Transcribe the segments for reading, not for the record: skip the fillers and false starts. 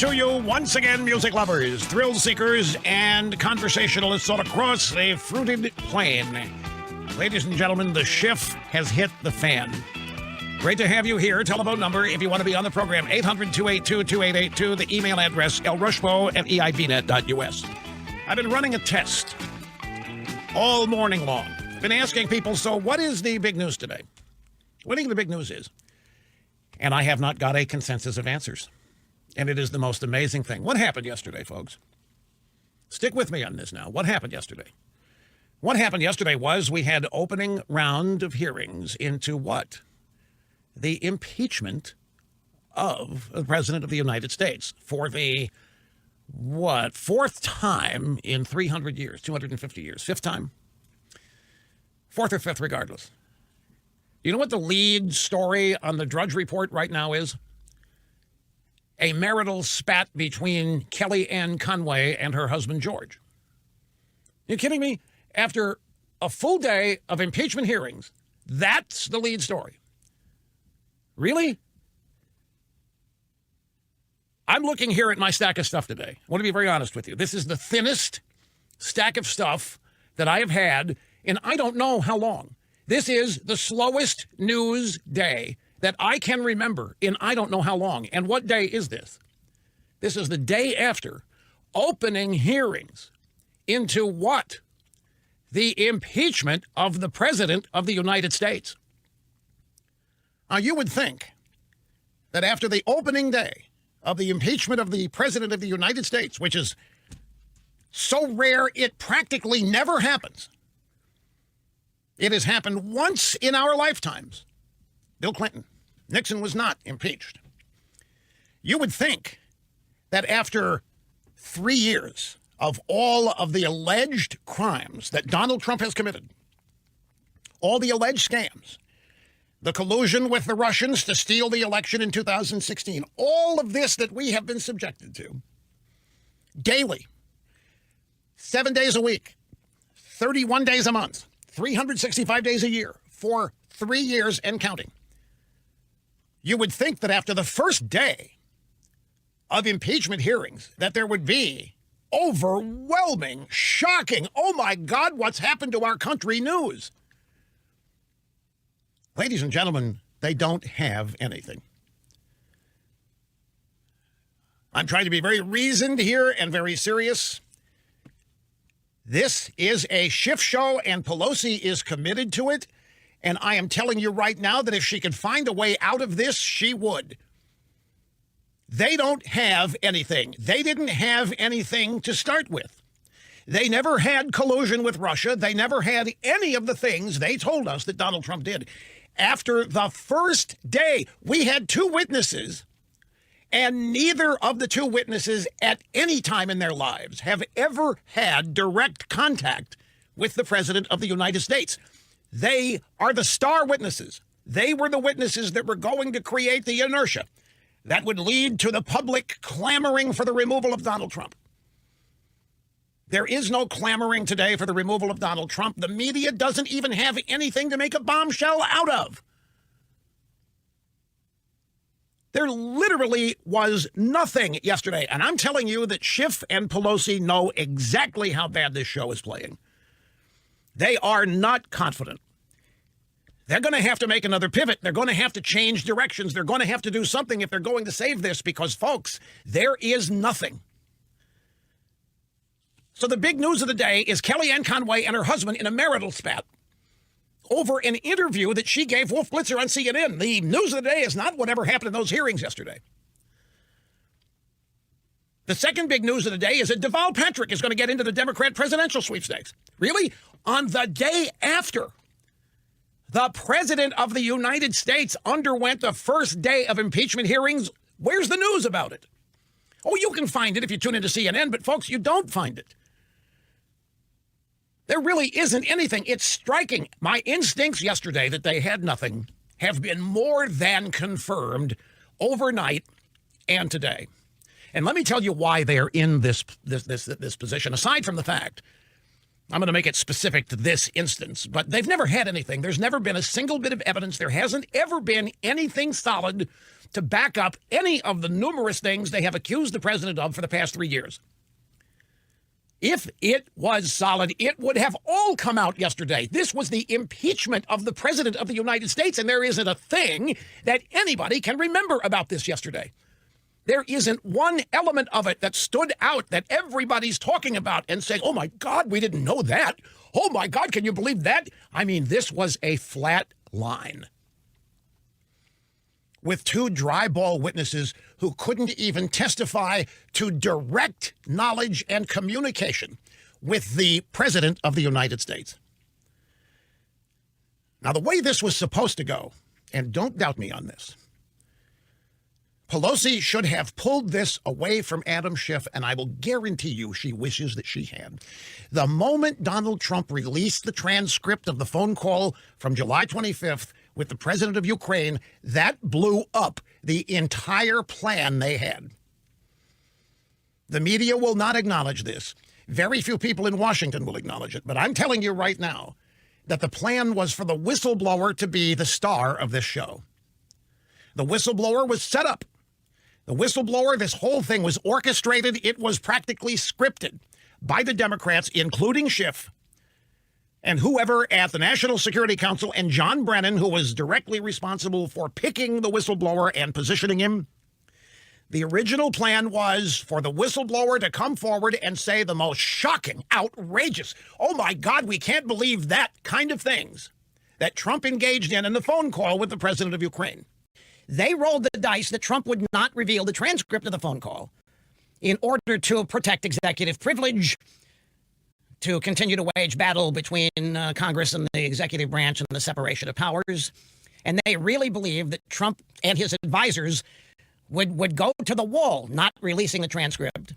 To you once again, music lovers, thrill seekers, and conversationalists all across a fruited plain. Ladies and gentlemen, the shift has hit the fan. Great to have you here. Telephone number, if you want to be on the program, 800-282-2882. The email address, lrushbo@eibnet.us. I've been running a test all morning long. Been asking people, so what is the big news today? What do you think the big news is? And I have not got a consensus of answers. And it is the most amazing thing. What happened yesterday, folks? Stick with me on this now. What happened yesterday? What happened yesterday was we had opening round of hearings into what? The impeachment of the President of the United States for the, fourth time in 300 years, 250 years. Fifth time? Fourth or fifth, regardless. You know what the lead story on the Drudge Report right now is? A marital spat between Kellyanne Conway and her husband, George. You kidding me? After a full day of impeachment hearings, that's the lead story. Really? I'm looking here at my stack of stuff today. I want to be very honest with you. This is the thinnest stack of stuff that I have had in I don't know how long. This is the slowest news day that I can remember in I don't know how long. And what day is this? This is the day after opening hearings into what? The impeachment of the President of the United States. Now, you would think that after the opening day of the impeachment of the President of the United States, which is so rare it practically never happens, it has happened once in our lifetimes. Bill Clinton. Nixon was not impeached. You would think that after 3 years of all of the alleged crimes that Donald Trump has committed, all the alleged scams, the collusion with the Russians to steal the election in 2016, all of this that we have been subjected to daily, 7 days a week, 31 days a month, 365 days a year, for 3 years and counting. You would think that after the first day of impeachment hearings, that there would be overwhelming, shocking, oh my God, what's happened to our country news. Ladies and gentlemen, they don't have anything. I'm trying to be very reasoned here and very serious. This is a shift show, and Pelosi is committed to it. And I am telling you right now that if she could find a way out of this, she would. They don't have anything. They didn't have anything to start with. They never had collusion with Russia. They never had any of the things they told us that Donald Trump did. After the first day, we had two witnesses, and neither of the two witnesses at any time in their lives have ever had direct contact with the President of the United States. They are the star witnesses. They were the witnesses that were going to create the inertia that would lead to the public clamoring for the removal of Donald Trump. There is no clamoring today for the removal of Donald Trump. The media doesn't even have anything to make a bombshell out of. There literally was nothing yesterday. And I'm telling you that Schiff and Pelosi know exactly how bad this show is playing. They are not confident. They're going to have to make another pivot. They're going to have to change directions. They're going to have to do something if they're going to save this because, folks, there is nothing. So the big news of the day is Kellyanne Conway and her husband in a marital spat over an interview that she gave Wolf Blitzer on CNN. The news of the day is not whatever happened in those hearings yesterday. The second big news of the day is that Deval Patrick is going to get into the Democrat presidential sweepstakes. Really? On the day after the President of the United States underwent the first day of impeachment hearings, where's the news about it? Oh, you can find it if you tune into CNN, but folks, you don't find it. There really isn't anything. It's striking. My instincts yesterday that they had nothing have been more than confirmed overnight and today. And let me tell you why they're in this position, aside from the fact I'm going to make it specific to this instance, but they've never had anything. There's never been a single bit of evidence. There hasn't ever been anything solid to back up any of the numerous things they have accused the president of for the past 3 years. If it was solid, it would have all come out yesterday. This was the impeachment of the president of the United States, and there isn't a thing that anybody can remember about this yesterday. There isn't one element of it that stood out that everybody's talking about and saying, oh my God, we didn't know that. Oh my God, can you believe that? I mean, this was a flat line with two dry ball witnesses who couldn't even testify to direct knowledge and communication with the president of the United States. Now, the way this was supposed to go, and don't doubt me on this, Pelosi should have pulled this away from Adam Schiff, and I will guarantee you she wishes that she had. The moment Donald Trump released the transcript of the phone call from July 25th with the president of Ukraine, that blew up the entire plan they had. The media will not acknowledge this. Very few people in Washington will acknowledge it, but I'm telling you right now that the plan was for the whistleblower to be the star of this show. The whistleblower was set up. The whistleblower, this whole thing was orchestrated. It was practically scripted by the Democrats, including Schiff, and whoever at the National Security Council, and John Brennan, who was directly responsible for picking the whistleblower and positioning him. The original plan was for the whistleblower to come forward and say the most shocking, outrageous, oh my God, we can't believe that kind of things that Trump engaged in the phone call with the president of Ukraine. They rolled the dice that Trump would not reveal the transcript of the phone call in order to protect executive privilege, to continue to wage battle between Congress and the executive branch and the separation of powers. And they really believed that Trump and his advisors would go to the wall not releasing the transcript.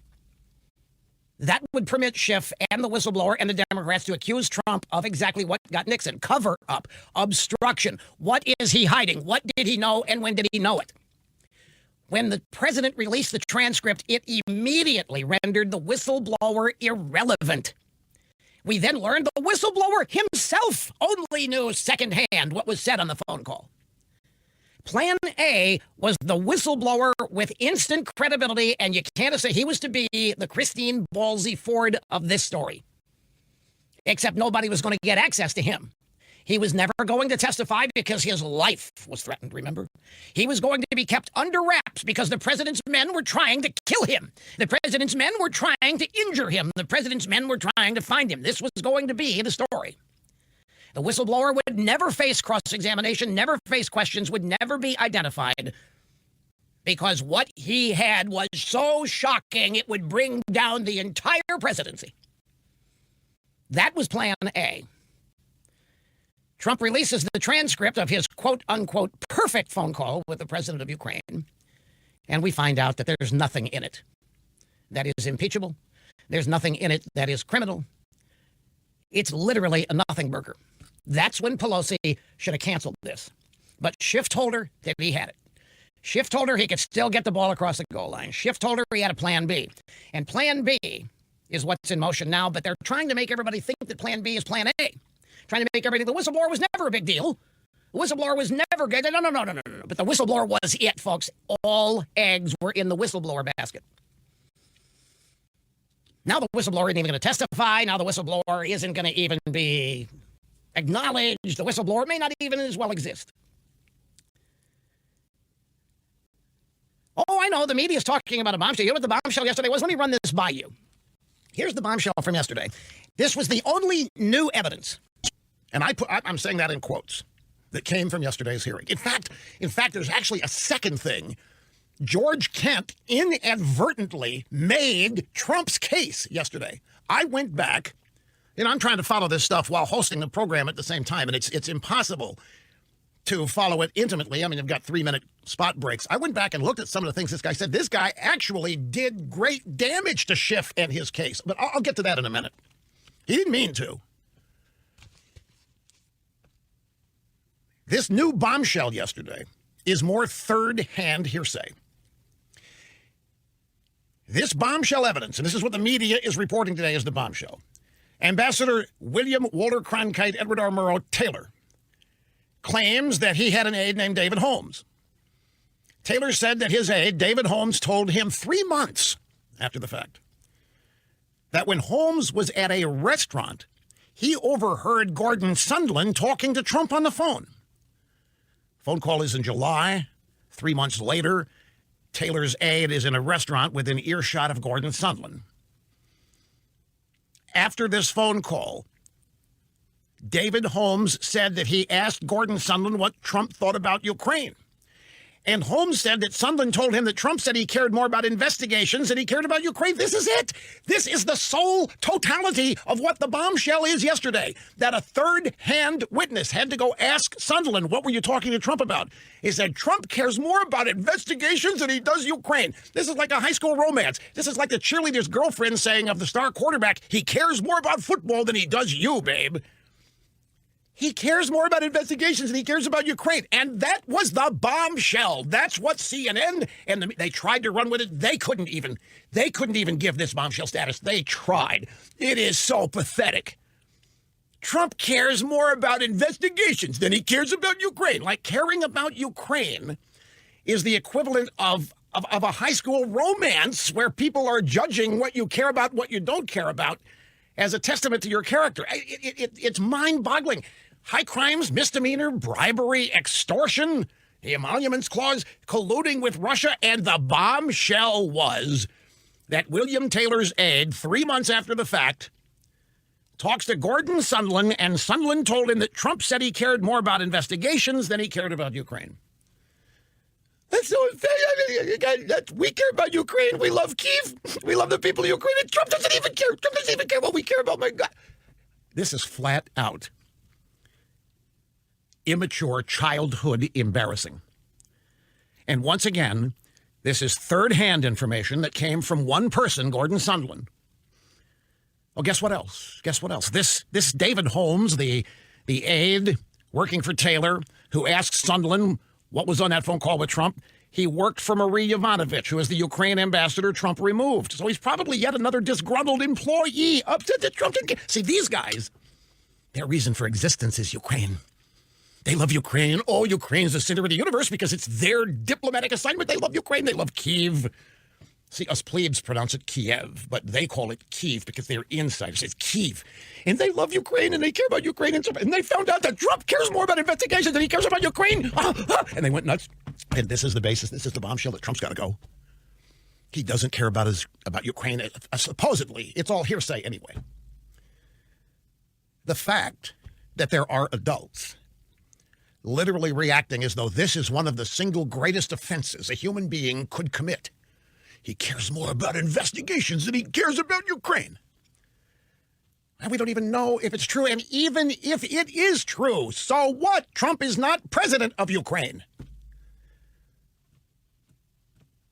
That would permit Schiff and the whistleblower and the Democrats to accuse Trump of exactly what got Nixon: cover up, obstruction. What is he hiding? What did he know, and when did he know it? When the president released the transcript, it immediately rendered the whistleblower irrelevant. We then learned the whistleblower himself only knew secondhand what was said on the phone call. Plan A was the whistleblower with instant credibility, and you can't say he was to be the Christine Ballsy Ford of this story. Except nobody was going to get access to him. He was never going to testify because his life was threatened, remember? He was going to be kept under wraps because the president's men were trying to kill him. The president's men were trying to injure him. The president's men were trying to find him. This was going to be the story. The whistleblower would never face cross-examination, never face questions, would never be identified, because what he had was so shocking it would bring down the entire presidency. That was Plan A. Trump releases the transcript of his quote-unquote perfect phone call with the president of Ukraine, and we find out that there's nothing in it that is impeachable. There's nothing in it that is criminal. It's literally a nothing burger. That's when Pelosi should have canceled this. But Schiff told her that he had it. Schiff told her he could still get the ball across the goal line. Schiff told her he had a Plan B. And Plan B is what's in motion now, but they're trying to make everybody think that Plan B is Plan A. Trying to make everybody think the whistleblower was never a big deal. The whistleblower was never good. No. But the whistleblower was it, folks. All eggs were in the whistleblower basket. Now the whistleblower isn't even going to testify. Now the whistleblower isn't going to even be acknowledged. The whistleblower may not even as well exist. Oh, I know. The media is talking about a bombshell. You know what the bombshell yesterday was? Let me run this by you. Here's the bombshell from yesterday. This was the only new evidence, and I'm saying that in quotes, that came from yesterday's hearing. In fact, there's actually a second thing. George Kent inadvertently made Trump's case yesterday. I went back, and I'm trying to follow this stuff while hosting the program at the same time, and it's impossible to follow it intimately. I mean, you've got 3-minute spot breaks. I went back and looked at some of the things this guy said. This guy actually did great damage to Schiff and his case, but I'll get to that in a minute. He didn't mean to. This new bombshell yesterday is more third-hand hearsay. This bombshell evidence, and this is what the media is reporting today as the bombshell, Ambassador William Walter Cronkite Edward R. Murrow Taylor claims that he had an aide named David Holmes. Taylor said that his aide, David Holmes, told him 3 months after the fact that when Holmes was at a restaurant, he overheard Gordon Sondland talking to Trump on the phone. Phone call is in July. 3 months later, Taylor's aide is in a restaurant within earshot of Gordon Sondland. After this phone call, David Holmes said that he asked Gordon Sondland what Trump thought about Ukraine. And Holmes said that Sondland told him that Trump said he cared more about investigations than he cared about Ukraine. This is it. This is the sole totality of what the bombshell is yesterday, that a third-hand witness had to go ask Sondland, what were you talking to Trump about? He said, Trump cares more about investigations than he does Ukraine. This is like a high school romance. This is like the cheerleader's girlfriend saying of the star quarterback, he cares more about football than he does you, babe. He cares more about investigations than he cares about Ukraine. And that was the bombshell. That's what CNN and they tried to run with it. They couldn't even give this bombshell status. They tried. It is so pathetic. Trump cares more about investigations than he cares about Ukraine. Like caring about Ukraine is the equivalent of a high school romance where people are judging what you care about, what you don't care about as a testament to your character. It's mind-boggling. High crimes, misdemeanor, bribery, extortion, the emoluments clause, colluding with Russia, and the bombshell was that William Taylor's aide, 3 months after the fact, talks to Gordon Sondland, and Sondland told him that Trump said he cared more about investigations than he cared about Ukraine. That's so unfair. We care about Ukraine. We love Kyiv. We love the people of Ukraine. And Trump doesn't even care. Trump doesn't even care what we care about. My God. This is flat out immature childhood embarrassing. And once again, this is third-hand information that came from one person, Gordon Sondland. Well, guess what else? Guess what else? This David Holmes, the aide working for Taylor, who asked Sondland what was on that phone call with Trump, he worked for Marie Yovanovitch, who is the Ukraine ambassador Trump removed. So he's probably yet another disgruntled employee upset that Trump didn't get. See, these guys, their reason for existence is Ukraine. They love Ukraine. Oh, Ukraine's the center of the universe because it's their diplomatic assignment. They love Ukraine. They love Kyiv. See, us plebes pronounce it Kiev, but they call it Kyiv because they're insiders. It's Kyiv. And they love Ukraine, and they care about Ukraine. And they found out that Trump cares more about investigations than he cares about Ukraine. And they went nuts. And this is the basis. This is the bombshell that Trump's got to go. He doesn't care about Ukraine. Supposedly. It's all hearsay anyway. The fact that there are adults literally reacting as though this is one of the single greatest offenses a human being could commit. He cares more about investigations than he cares about Ukraine. And we don't even know if it's true. And even if it is true, so what? Trump is not president of Ukraine.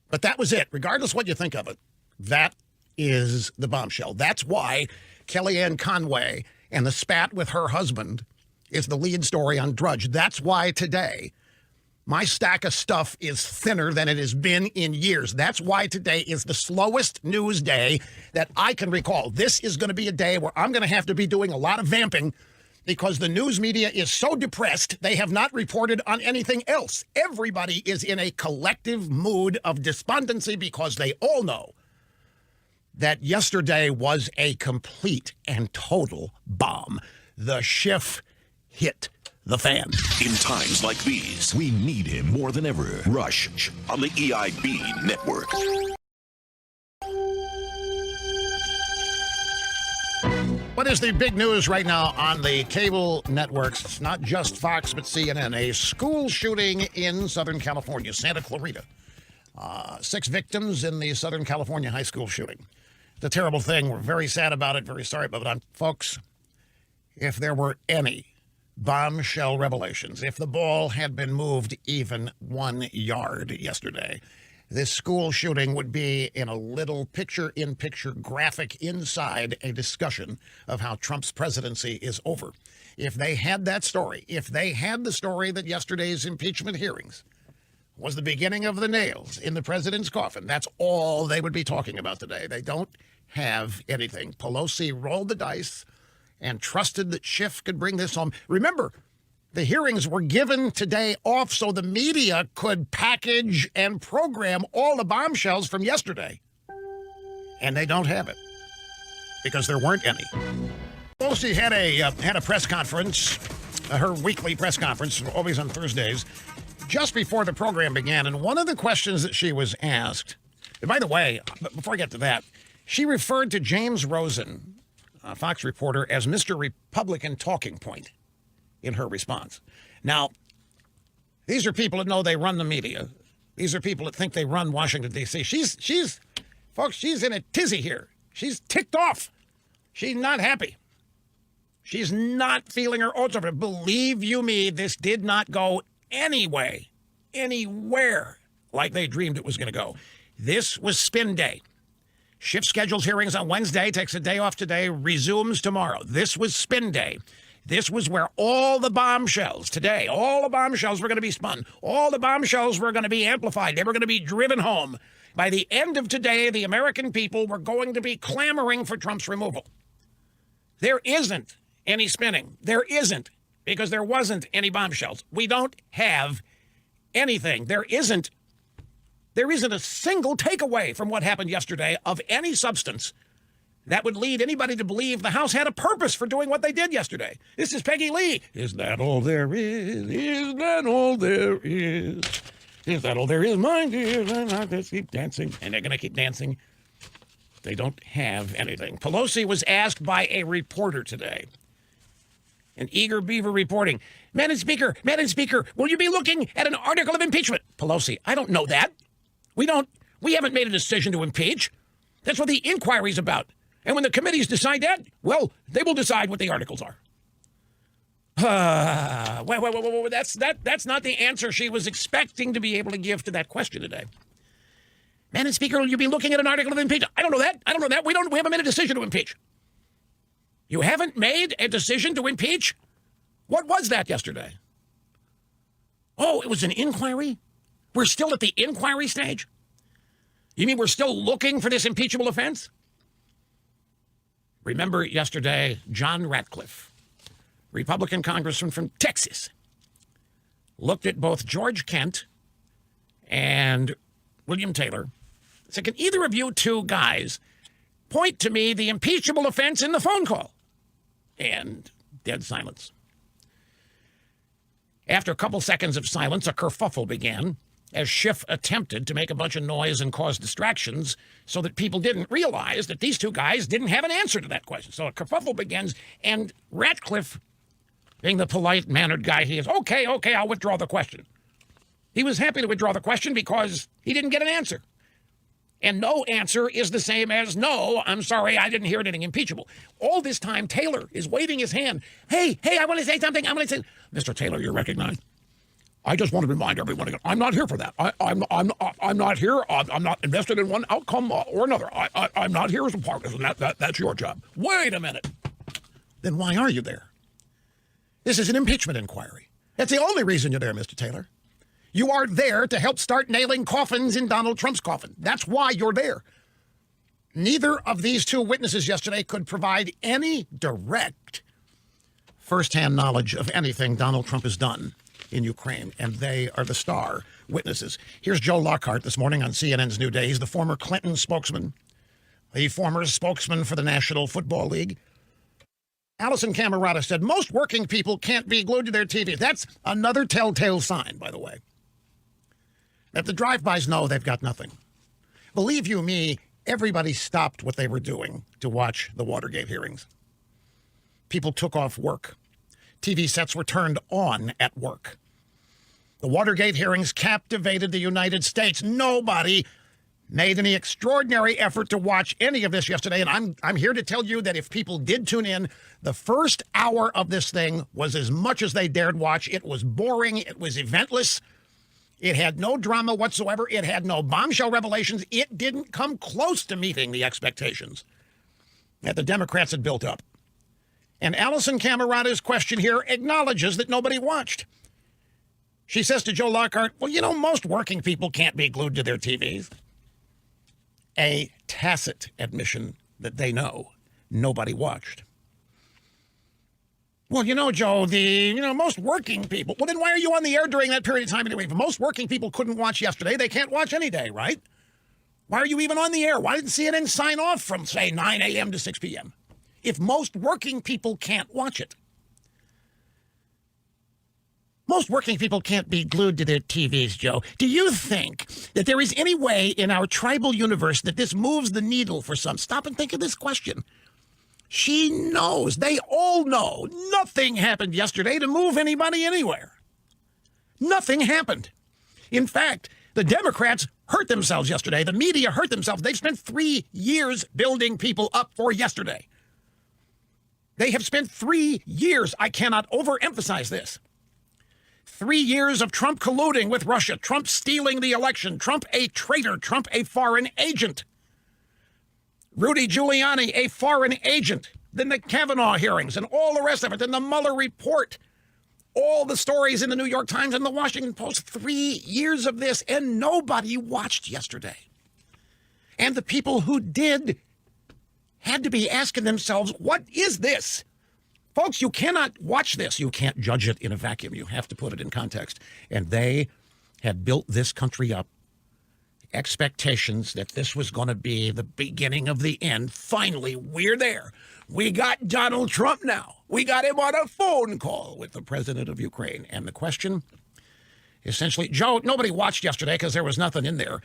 But that was it. Regardless what you think of it, that is the bombshell. That's why Kellyanne Conway and the spat with her husband is the lead story on Drudge. That's why today my stack of stuff is thinner than it has been in years. That's why today is the slowest news day that I can recall. This is going to be a day where I'm going to have to be doing a lot of vamping because the news media is so depressed they have not reported on anything else. Everybody is in a collective mood of despondency because they all know that yesterday was a complete and total bomb. The Schiff hit the fan. In times like these, we need him more than ever. Rush on the EIB network. What is the big news right now on the cable networks? It's not just Fox, but CNN. A school shooting in Southern California, Santa Clarita. 6 victims in the Southern California high school shooting. It's a terrible thing. We're very sad about it, very sorry about it. Folks, if there were any bombshell revelations, if the ball had been moved even 1 yard yesterday, this school shooting would be in a little picture-in-picture graphic inside a discussion of how Trump's presidency is over. If they had that story, if they had the story that yesterday's impeachment hearings was the beginning of the nails in the president's coffin, that's all they would be talking about today. They don't have anything. Pelosi rolled the dice and trusted that Schiff could bring this home. Remember, the hearings were given today off so the media could package and program all the bombshells from yesterday. And they don't have it because there weren't any. Pelosi had a press conference, her weekly press conference, always on Thursdays, just before the program began. And one of the questions that she was asked, and by the way, before I get to that, she referred to James Rosen, a Fox reporter, as Mr. Republican Talking Point in her response. Now, these are people that know they run the media. These are people that think they run Washington, D.C. Folks, she's in a tizzy here. She's ticked off. She's not happy. She's not feeling her oats over it. Believe you me, this did not go anywhere like they dreamed it was going to go. This was spin day. Schiff schedules hearings on Wednesday, takes a day off today, resumes tomorrow. This was spin day. This was where all the bombshells today, all the bombshells were going to be spun. All the bombshells were going to be amplified. They were going to be driven home. By the end of today, the American people were going to be clamoring for Trump's removal. There isn't any spinning. There isn't, because there wasn't any bombshells. We don't have anything. There isn't a single takeaway from what happened yesterday of any substance that would lead anybody to believe the House had a purpose for doing what they did yesterday. This is Peggy Lee. Is that all there is? Is that all there is? Is that all there is, my dear? I just keep dancing. And they're going to keep dancing. They don't have anything. Pelosi was asked by a reporter today. An eager beaver reporting, Madam Speaker, will you be looking at an article of impeachment? Pelosi, I don't know that. We haven't made a decision to impeach. That's what the inquiry's about. And when the committees decide that, well, they will decide what the articles are. Wait. That's not the answer she was expecting to be able to give to that question today. Madam Speaker, will you be looking at an article of impeachment? I don't know that. We haven't made a decision to impeach. You haven't made a decision to impeach? What was that yesterday? Oh, it was an inquiry? We're still at the inquiry stage? You mean we're still looking for this impeachable offense? Remember yesterday, John Ratcliffe, Republican congressman from Texas, looked at both George Kent and William Taylor. Said, can either of you two guys point to me the impeachable offense in the phone call? And dead silence. After a couple seconds of silence, a kerfuffle began as Schiff attempted to make a bunch of noise and cause distractions so that people didn't realize that these two guys didn't have an answer to that question. So a kerfuffle begins, and Ratcliffe, being the polite, mannered guy he is, okay, I'll withdraw the question. He was happy to withdraw the question because he didn't get an answer. And no answer is the same as no, I'm sorry, I didn't hear anything impeachable. All this time, Taylor is waving his hand. Hey, I want to say something. Mr. Taylor, you're recognized. I just want to remind everyone again, I'm not here for that. I'm not here. I'm not invested in one outcome or another. I'm not here as a partisan. That's your job. Wait a minute. Then why are you there? This is an impeachment inquiry. That's the only reason you're there, Mr. Taylor. You are there to help start nailing coffins in Donald Trump's coffin. That's why you're there. Neither of these two witnesses yesterday could provide any direct firsthand knowledge of anything Donald Trump has done in Ukraine, and they are the star witnesses. Here's Joe Lockhart this morning on CNN's New Day. He's the former Clinton spokesman, the former spokesman for the National Football League. Allison Camerata said most working people can't be glued to their TVs. That's another telltale sign, by the way, that the drive-bys know they've got nothing. Believe you me, everybody stopped what they were doing to watch the Watergate hearings. People took off work. TV sets were turned on at work. The Watergate hearings captivated the United States. Nobody made any extraordinary effort to watch any of this yesterday, and I'm here to tell you that if people did tune in, the first hour of this thing was as much as they dared watch. It was boring. It was eventless. It had no drama whatsoever. It had no bombshell revelations. It didn't come close to meeting the expectations that the Democrats had built up. And Allison Camerata's question here acknowledges that nobody watched. She says to Joe Lockhart, well, you know, most working people can't be glued to their TVs. A tacit admission that they know nobody watched. Well, Joe, most working people. Well, then why are you on the air during that period of time anyway? If most working people couldn't watch yesterday, they can't watch any day, right? Why are you even on the air? Why didn't CNN sign off from, say, 9 a.m. to 6 p.m.? If most working people can't watch it. Most working people can't be glued to their TVs, Joe. Do you think that there is any way in our tribal universe that this moves the needle for some? Stop and think of this question. She knows, they all know, nothing happened yesterday to move anybody anywhere. Nothing happened. In fact, the Democrats hurt themselves yesterday. The media hurt themselves. They've spent 3 years building people up for yesterday. They have spent 3 years. I cannot overemphasize this. 3 years of Trump colluding with Russia, Trump stealing the election, Trump a traitor, Trump a foreign agent. Rudy Giuliani, a foreign agent. Then the Kavanaugh hearings and all the rest of it. Then the Mueller report. All the stories in the New York Times and the Washington Post. 3 years of this, and nobody watched yesterday. And the people who did had to be asking themselves, what is this? Folks, you cannot watch this. You can't judge it in a vacuum. You have to put it in context. And they had built this country up. Expectations that this was going to be the beginning of the end. Finally, we're there. We got Donald Trump now. We got him on a phone call with the president of Ukraine. And the question, essentially, Joe, nobody watched yesterday because there was nothing in there.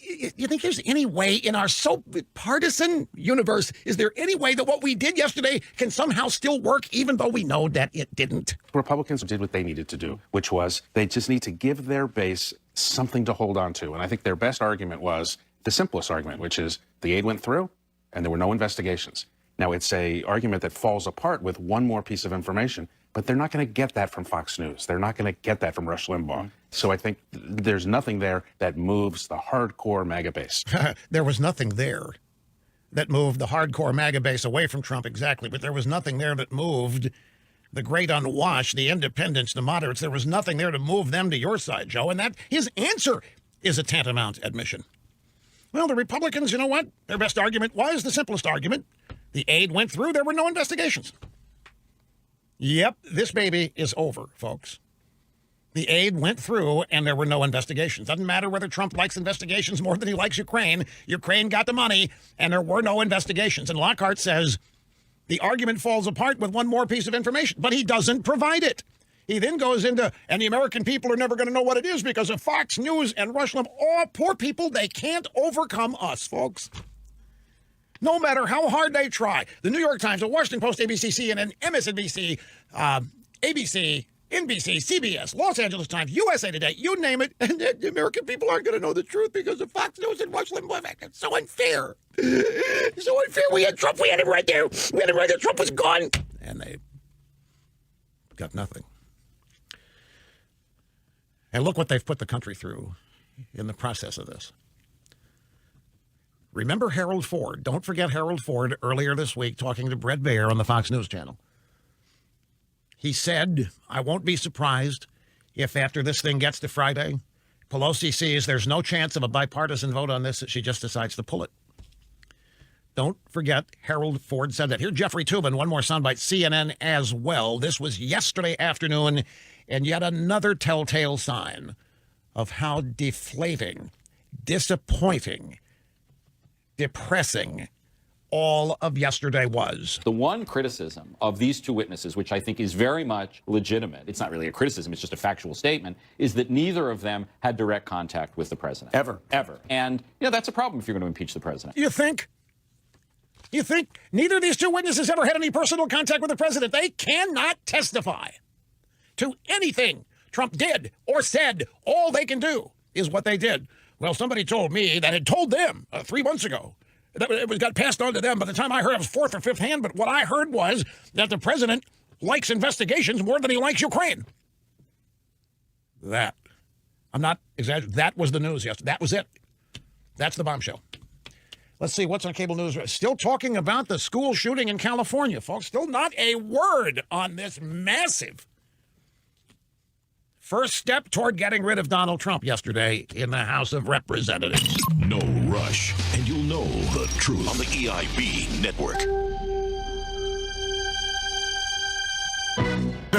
You think there's any way in our so partisan universe, is there any way that what we did yesterday can somehow still work, even though we know that it didn't? Republicans did what they needed to do, which was they just need to give their base something to hold on to. And I think their best argument was the simplest argument, which is the aid went through and there were no investigations. Now, it's a argument that falls apart with one more piece of information, but they're not going to get that from Fox News. They're not going to get that from Rush Limbaugh. So I think there's nothing there that moves the hardcore MAGA base. There was nothing there that moved the hardcore MAGA base away from Trump, exactly. But there was nothing there that moved the great unwashed, the independents, the moderates. There was nothing there to move them to your side, Joe. And that his answer is a tantamount admission. Well, the Republicans, you know what? Their best argument was the simplest argument. The aid went through. There were no investigations. Yep, this baby is over, folks. The aid went through, and there were no investigations. Doesn't matter whether Trump likes investigations more than he likes Ukraine. Ukraine got the money, and there were no investigations. And Lockhart says the argument falls apart with one more piece of information, but he doesn't provide it. He then goes into, and the American people are never going to know what it is because of Fox News and Rush Limbaugh. Oh, poor people, they can't overcome us, folks. No matter how hard they try. The New York Times, the Washington Post, ABC, CNN, MSNBC, ABC, NBC, CBS, Los Angeles Times, USA Today, you name it, and the American people aren't going to know the truth because of Fox News and Rush Limbaugh. It's so unfair. It's so unfair. We had Trump. We had him right there. We had him right there. Trump was gone. And they got nothing. And look what they've put the country through in the process of this. Remember Harold Ford. Don't forget Harold Ford earlier this week talking to Brett Baer on the Fox News channel. He said, I won't be surprised if after this thing gets to Friday, Pelosi sees there's no chance of a bipartisan vote on this, that she just decides to pull it. Don't forget Harold Ford said that. Here, Jeffrey Toobin, one more soundbite, CNN as well. This was yesterday afternoon, and yet another telltale sign of how deflating, disappointing, depressing all of yesterday was. The one criticism of these two witnesses, which I think is very much legitimate, it's not really a criticism, it's just a factual statement, is that neither of them had direct contact with the president. Ever. And, that's a problem if you're going to impeach the president. You think? You think neither of these two witnesses ever had any personal contact with the president? They cannot testify to anything Trump did or said. All they can do is what they did. Well, somebody told me that had told them 3 months ago that it got passed on to them. By the time I heard, it was fourth or fifth hand. But what I heard was that the president likes investigations more than he likes Ukraine. That. I'm not exaggerating. That was the news yesterday. That was it. That's the bombshell. Let's see what's on cable news. Still talking about the school shooting in California, folks. Still not a word on this massive first step toward getting rid of Donald Trump yesterday in the House of Representatives. No rush, and you'll know the truth on the EIB network.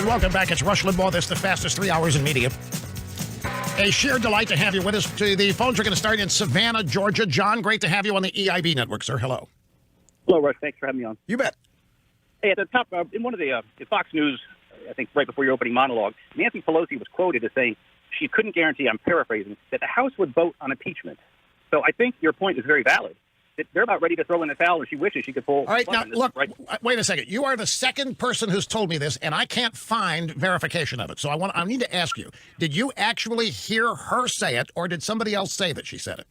and welcome back. It's Rush Limbaugh. This is the fastest 3 hours in media. A sheer delight to have you with us. The phones are going to start in Savannah, Georgia. John, great to have you on the EIB network, sir. Hello. Hello, Rush. Thanks for having me on. You bet. Hey, at the top, in one of the Fox News, I think right before your opening monologue, Nancy Pelosi was quoted as saying she couldn't guarantee, I'm paraphrasing, that the House would vote on impeachment. So I think your point is very valid. They're about ready to throw in the towel, and she wishes she could pull. All right, now, look, right. Wait a second. You are the second person who's told me this, and I can't find verification of it. So I need to ask you, did you actually hear her say it, or did somebody else say that she said it?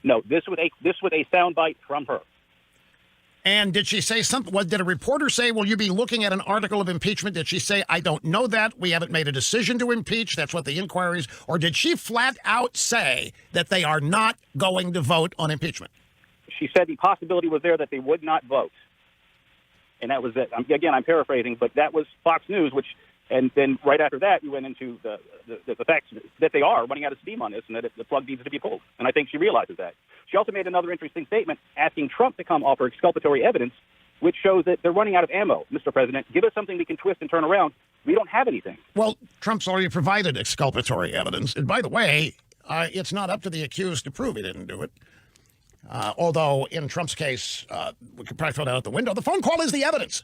No, this was a soundbite from her. And did she say something? Did a reporter say, will you be looking at an article of impeachment? Did she say, I don't know that. We haven't made a decision to impeach. That's what the inquiry is. Or did she flat out say that they are not going to vote on impeachment? She said the possibility was there that they would not vote. And that was it. Again, I'm paraphrasing, but that was Fox News, and then right after that, you went into the facts that they are running out of steam on this and that the plug needs to be pulled. And I think she realizes that. She also made another interesting statement asking Trump to come offer exculpatory evidence, which shows that they're running out of ammo. Mr. President, give us something we can twist and turn around. We don't have anything. Well, Trump's already provided exculpatory evidence. And by the way, it's not up to the accused to prove he didn't do it. Although in Trump's case, we could probably throw that out the window. The phone call is the evidence.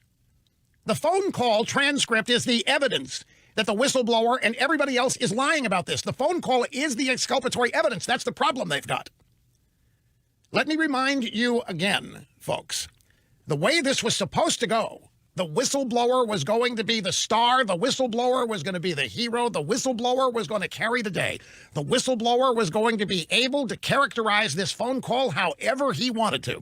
The phone call transcript is the evidence that the whistleblower and everybody else is lying about this. The phone call is the exculpatory evidence. That's the problem they've got. Let me remind you again, folks, the way this was supposed to go, the whistleblower was going to be the star. The whistleblower was going to be the hero. The whistleblower was going to carry the day. The whistleblower was going to be able to characterize this phone call however he wanted to.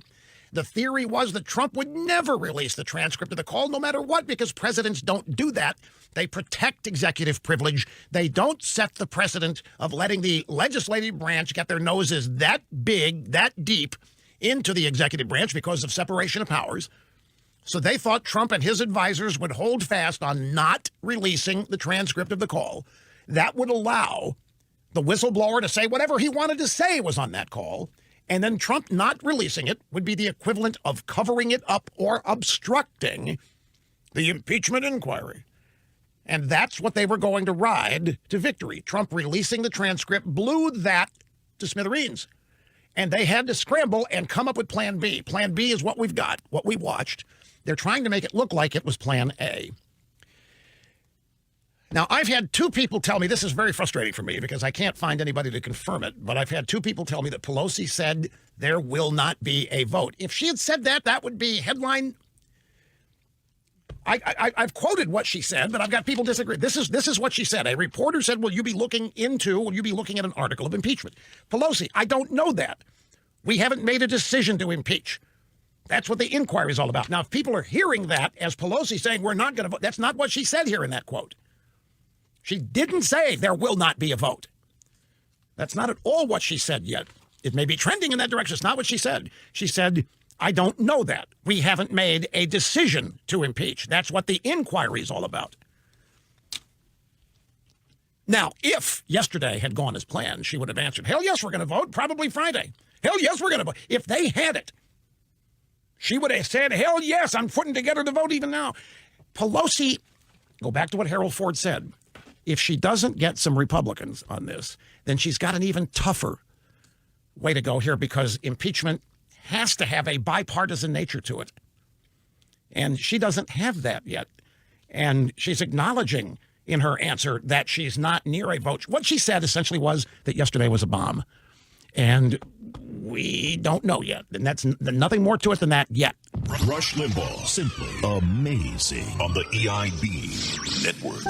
The theory was that Trump would never release the transcript of the call, no matter what, because presidents don't do that. They protect executive privilege. They don't set the precedent of letting the legislative branch get their noses that big, that deep into the executive branch because of separation of powers. So they thought Trump and his advisors would hold fast on not releasing the transcript of the call. That would allow the whistleblower to say whatever he wanted to say was on that call. And then Trump not releasing it would be the equivalent of covering it up or obstructing the impeachment inquiry. And that's what they were going to ride to victory. Trump releasing the transcript blew that to smithereens. And they had to scramble and come up with Plan B. Plan B is what we've got, what we watched. They're trying to make it look like it was Plan A. Now, I've had two people tell me, this is very frustrating for me because I can't find anybody to confirm it, but I've had two people tell me that Pelosi said there will not be a vote. If she had said that, that would be headline. I've quoted what she said, but I've got people disagree. This is what she said. A reporter said, will you be looking at an article of impeachment? Pelosi, I don't know that. We haven't made a decision to impeach. That's what the inquiry is all about. Now, if people are hearing that as Pelosi saying we're not going to vote, that's not what she said here in that quote. She didn't say there will not be a vote. That's not at all what she said yet. It may be trending in that direction. It's not what she said. She said, I don't know that. We haven't made a decision to impeach. That's what the inquiry is all about. Now, if yesterday had gone as planned, she would have answered, hell yes, we're going to vote, probably Friday. Hell yes, we're going to vote. If they had it, she would have said, hell yes, I'm putting together the vote even now. Pelosi, go back to what Harold Ford said. If she doesn't get some Republicans on this, then she's got an even tougher way to go here because impeachment has to have a bipartisan nature to it. And she doesn't have that yet. And she's acknowledging in her answer that she's not near a vote. What she said essentially was that yesterday was a bomb. And we don't know yet. And that's nothing more to it than that yet. Rush Limbaugh, simply amazing on the EIB network.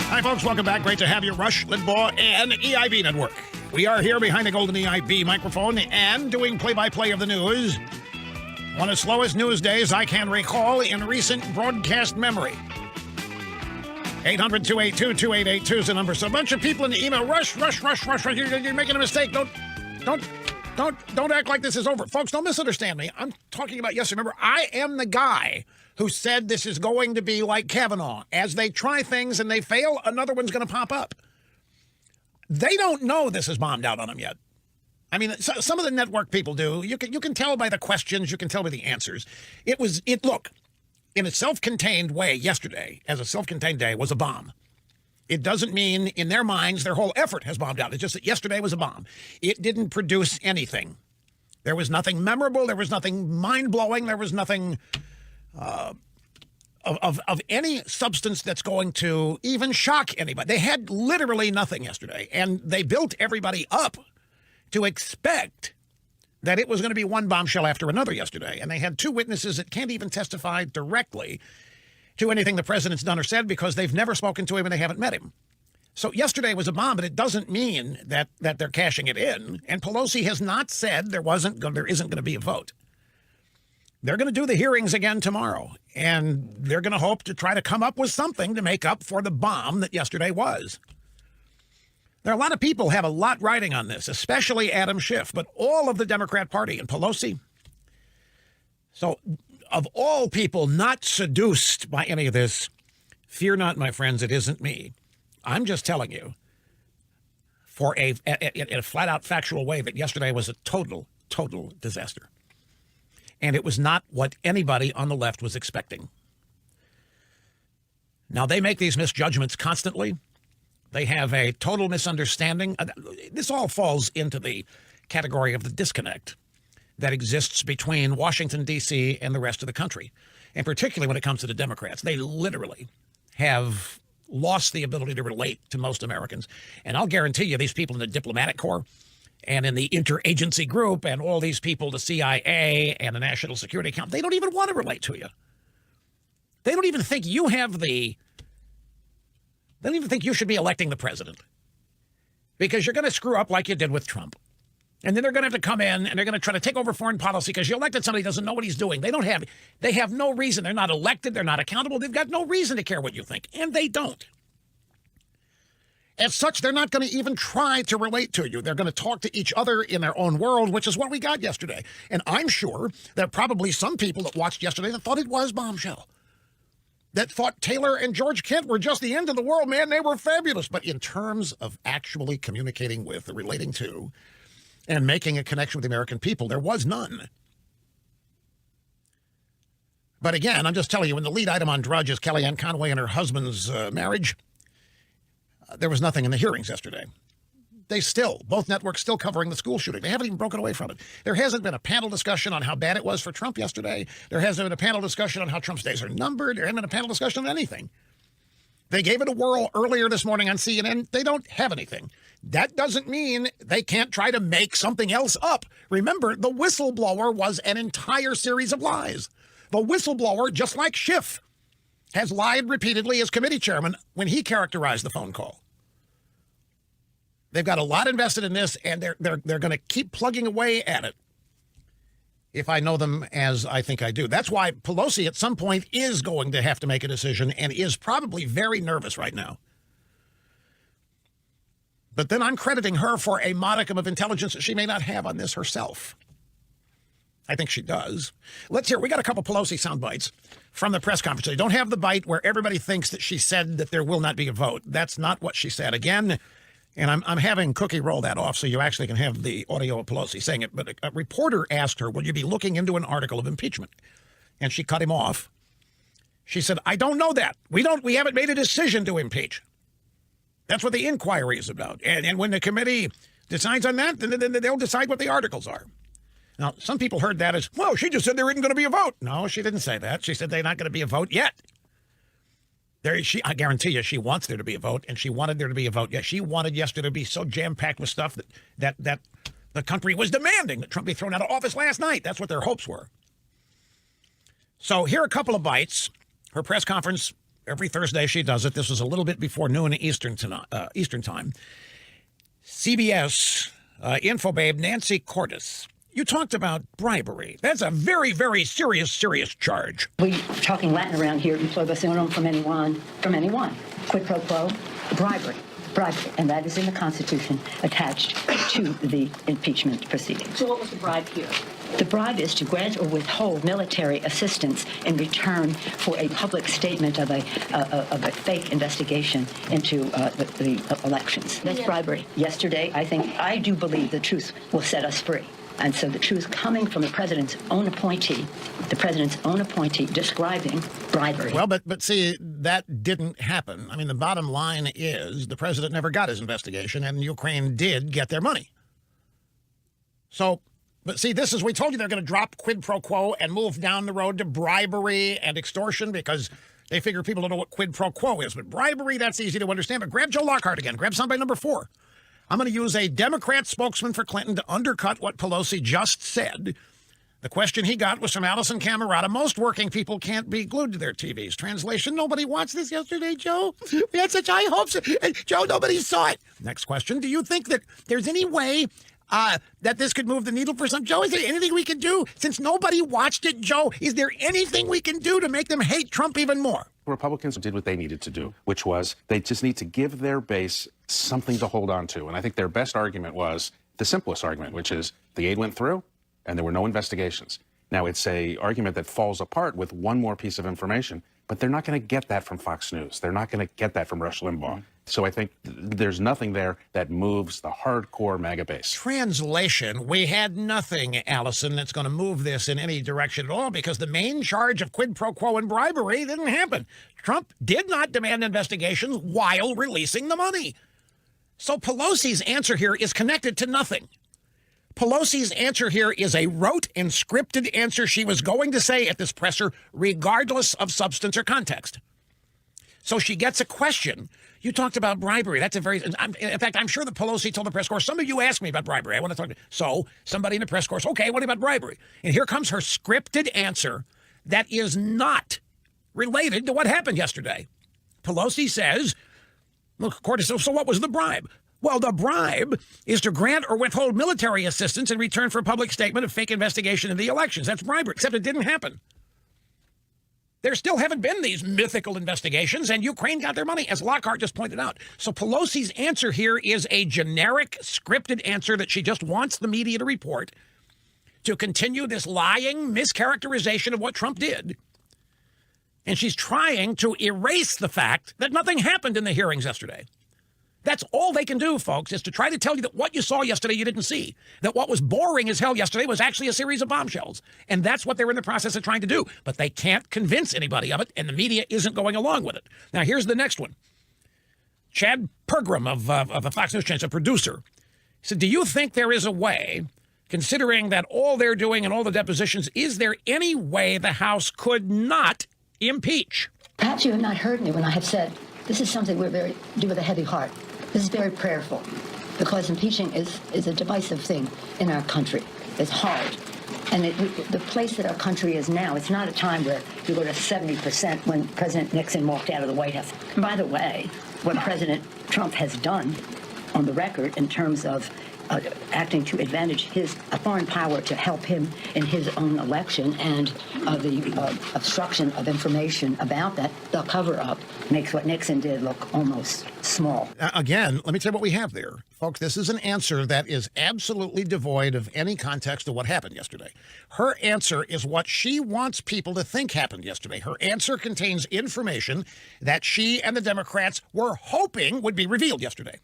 Hi, folks. Welcome back. Great to have you. Rush Limbaugh and EIB Network. We are here behind the golden EIB microphone and doing play-by-play of the news. One of the slowest news days I can recall in recent broadcast memory. 800-282-2882 is the number. So a bunch of people in the email, rush. You're making a mistake. Don't act like this is over. Folks, don't misunderstand me. I'm talking about yesterday. Remember, I am the guy who said this is going to be like Kavanaugh. As they try things and they fail, another one's going to pop up. They don't know this is bombed out on them yet. I mean, some of the network people do. You can tell by the questions. You can tell by the answers. Look, in a self-contained way yesterday, as a self-contained day, was a bomb. It doesn't mean in their minds their whole effort has bombed out. It's just that yesterday was a bomb. It didn't produce anything. There was nothing memorable. There was nothing mind-blowing. There was nothing of any substance that's going to even shock anybody. They had literally nothing yesterday, and they built everybody up to expect that it was going to be one bombshell after another yesterday. And they had two witnesses that can't even testify directly to anything the president's done or said because they've never spoken to him and they haven't met him. So yesterday was a bomb, but it doesn't mean that they're cashing it in. And Pelosi has not said there isn't going to be a vote. They're going to do the hearings again tomorrow, and they're going to hope to try to come up with something to make up for the bomb that yesterday was. There are a lot of people have a lot riding on this, especially Adam Schiff, but all of the Democrat Party and Pelosi. So of all people not seduced by any of this, fear not, my friends, it isn't me. I'm just telling you in a flat-out factual way that yesterday was a total disaster. And it was not what anybody on the left was expecting. Now, they make these misjudgments constantly. They have a total misunderstanding. This all falls into the category of the disconnect that exists between Washington, D.C. and the rest of the country. And particularly when it comes to the Democrats, they literally have lost the ability to relate to most Americans. And I'll guarantee you these people in the diplomatic corps and in the interagency group and all these people, the CIA and the National Security Council, they don't even want to relate to you. They don't even think you have they don't even think you should be electing the president because you're going to screw up like you did with Trump. And then they're going to have to come in and they're going to try to take over foreign policy because you elected somebody who doesn't know what he's doing. They have no reason. They're not elected. They're not accountable. They've got no reason to care what you think. And they don't. As such, they're not going to even try to relate to you. They're going to talk to each other in their own world, which is what we got yesterday. And I'm sure there are probably some people that watched yesterday that thought it was bombshell, that thought Taylor and George Kent were just the end of the world, man. They were fabulous. But in terms of actually communicating with, relating to, and making a connection with the American people, there was none. But again, I'm just telling you, when the lead item on Drudge is Kellyanne Conway and her husband's marriage, there was nothing in the hearings yesterday. Both networks still covering the school shooting. They haven't even broken away from it. There hasn't been a panel discussion on how bad it was for Trump yesterday. There hasn't been a panel discussion on how Trump's days are numbered. There hasn't been a panel discussion on anything. They gave it a whirl earlier this morning on CNN. They don't have anything. That doesn't mean they can't try to make something else up. Remember, the whistleblower was an entire series of lies. The whistleblower, just like Schiff, has lied repeatedly as committee chairman when he characterized the phone call. They've got a lot invested in this, and they're going to keep plugging away at it if I know them as I think I do. That's why Pelosi at some point is going to have to make a decision and is probably very nervous right now. But then I'm crediting her for a modicum of intelligence that she may not have on this herself. I think she does. Let's hear. We got a couple Pelosi sound bites from the press conference. They don't have the bite where everybody thinks that she said that there will not be a vote. That's not what she said. Again, and I'm having Cookie roll that off so you actually can have the audio of Pelosi saying it. But a reporter asked her, will you be looking into an article of impeachment? And she cut him off. She said, I don't know that. We haven't made a decision to impeach. That's what the inquiry is about. And when the committee decides on that, then they'll decide what the articles are. Now, some people heard that as, well, she just said there isn't going to be a vote. No, she didn't say that. She said there's not going to be a vote yet. I guarantee you she wants there to be a vote, and she wanted there to be a vote. Yeah, she wanted yesterday to be so jam-packed with stuff that the country was demanding that Trump be thrown out of office last night. That's what their hopes were. So here are a couple of bites. Her press conference, every Thursday she does it. This was a little bit before noon Eastern time. CBS Infobabe Nancy Cordes. You talked about bribery. That's a very, very serious charge. We talking Latin around here, improbacionum from anyone. Quid pro quo, bribery, and that is in the Constitution attached to the impeachment proceeding. So what was the bribe here? The bribe is to grant or withhold military assistance in return for a public statement of a fake investigation into the elections. That's bribery. Yesterday, I do believe the truth will set us free. And so the truth coming from the president's own appointee describing bribery. Well, but see, that didn't happen. I mean, the bottom line is the president never got his investigation, and Ukraine did get their money. So, but see, this is, we told you they're going to drop quid pro quo and move down the road to bribery and extortion because they figure people don't know what quid pro quo is. But bribery, that's easy to understand. But grab Joe Lockhart again. Grab somebody number 4. I'm going to use a Democrat spokesman for Clinton to undercut what Pelosi just said. The question he got was from Allison Camerata. Most working people can't be glued to their TVs. Translation, nobody watched this yesterday, Joe. We had such high hopes. Joe, nobody saw it. Next question, do you think that there's any way that this could move the needle for some? Joe, is there anything we can do? Since nobody watched it, Joe, is there anything we can do to make them hate Trump even more? Republicans did what they needed to do, which was they just need to give their base something to hold on to. And I think their best argument was the simplest argument, which is the aid went through and there were no investigations. Now, it's a argument that falls apart with one more piece of information, but they're not going to get that from Fox News. They're not going to get that from Rush Limbaugh. So I think there's nothing there that moves the hardcore MAGA base. Translation, we had nothing, Allison, that's going to move this in any direction at all because the main charge of quid pro quo and bribery didn't happen. Trump did not demand investigations while releasing the money. So Pelosi's answer here is connected to nothing. Pelosi's answer here is a rote and scripted answer she was going to say at this presser, regardless of substance or context. So she gets a question. You talked about bribery. That's a very, in fact, I'm sure that Pelosi told the press corps, some of you asked me about bribery. I want to talk to you. So somebody in the press corps, okay, what about bribery? And here comes her scripted answer that is not related to what happened yesterday. Pelosi says, look, so what was the bribe? Well, the bribe is to grant or withhold military assistance in return for a public statement of fake investigation of the elections. That's bribery, except it didn't happen. There still haven't been these mythical investigations, and Ukraine got their money, as Lockhart just pointed out. So Pelosi's answer here is a generic, scripted answer that she just wants the media to report to continue this lying mischaracterization of what Trump did. And she's trying to erase the fact that nothing happened in the hearings yesterday. That's all they can do, folks, is to try to tell you that what you saw yesterday you didn't see, that what was boring as hell yesterday was actually a series of bombshells. And that's what they're in the process of trying to do. But they can't convince anybody of it, and the media isn't going along with it. Now, here's the next one. Chad Pergram of the Fox News Channel, a producer, said, do you think there is a way, considering that all they're doing and all the depositions, is there any way the House could not impeach? Perhaps you have not heard me when I have said this is something we do with a heavy heart. This is very prayerful because impeaching is a divisive thing in our country. It's hard. And the place that our country is now, it's not a time where you go to 70% when President Nixon walked out of the White House. And by the way, what President Trump has done on the record in terms of acting to advantage a foreign power to help him in his own election and the obstruction of information about that, the cover-up, makes what Nixon did look almost small. Again, let me tell you what we have there. Folks, this is an answer that is absolutely devoid of any context of what happened yesterday. Her answer is what she wants people to think happened yesterday. Her answer contains information that she and the Democrats were hoping would be revealed yesterday.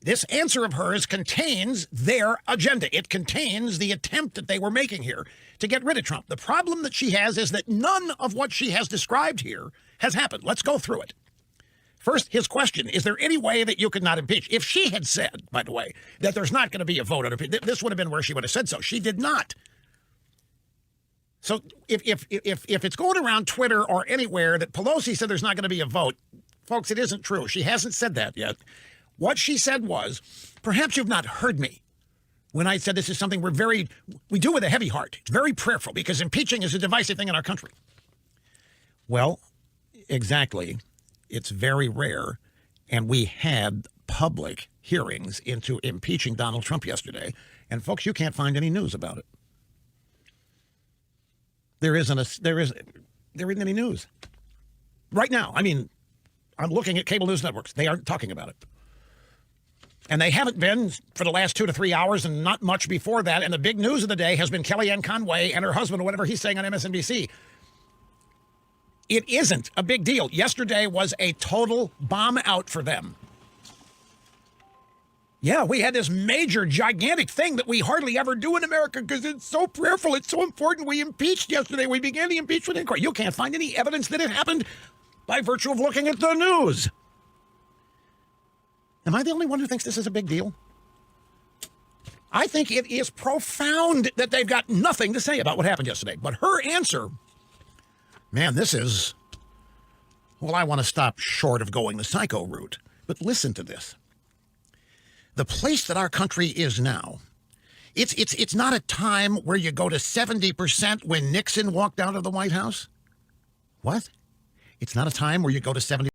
This answer of hers contains their agenda. It contains the attempt that they were making here to get rid of Trump. The problem that she has is that none of what she has described here has happened. Let's go through it. First, his question, is there any way that you could not impeach? If she had said, by the way, that there's not going to be a vote on impeachment, this would have been where she would have said so. She did not. So if it's going around Twitter or anywhere that Pelosi said there's not going to be a vote, folks, it isn't true. She hasn't said that yet. What she said was, perhaps you've not heard me when I said this is something we do with a heavy heart. It's very prayerful because impeaching is a divisive thing in our country. Well, exactly. It's very rare. And we had public hearings into impeaching Donald Trump yesterday. And folks, you can't find any news about it. There isn't any news right now. I mean, I'm looking at cable news networks. They aren't talking about it. And they haven't been for the last 2 to 3 hours and not much before that. And the big news of the day has been Kellyanne Conway and her husband, or whatever he's saying on MSNBC. It isn't a big deal. Yesterday was a total bomb out for them. Yeah, we had this major, gigantic thing that we hardly ever do in America because it's so prayerful. It's so important. We impeached yesterday. We began the impeachment inquiry. You can't find any evidence that it happened by virtue of looking at the news. Am I the only one who thinks this is a big deal? I think it is profound that they've got nothing to say about what happened yesterday. But her answer, man, this is, well, I want to stop short of going the psycho route. But listen to this. The place that our country is now, it's not a time where you go to 70% when Nixon walked out of the White House. What? It's not a time where you go to 70%.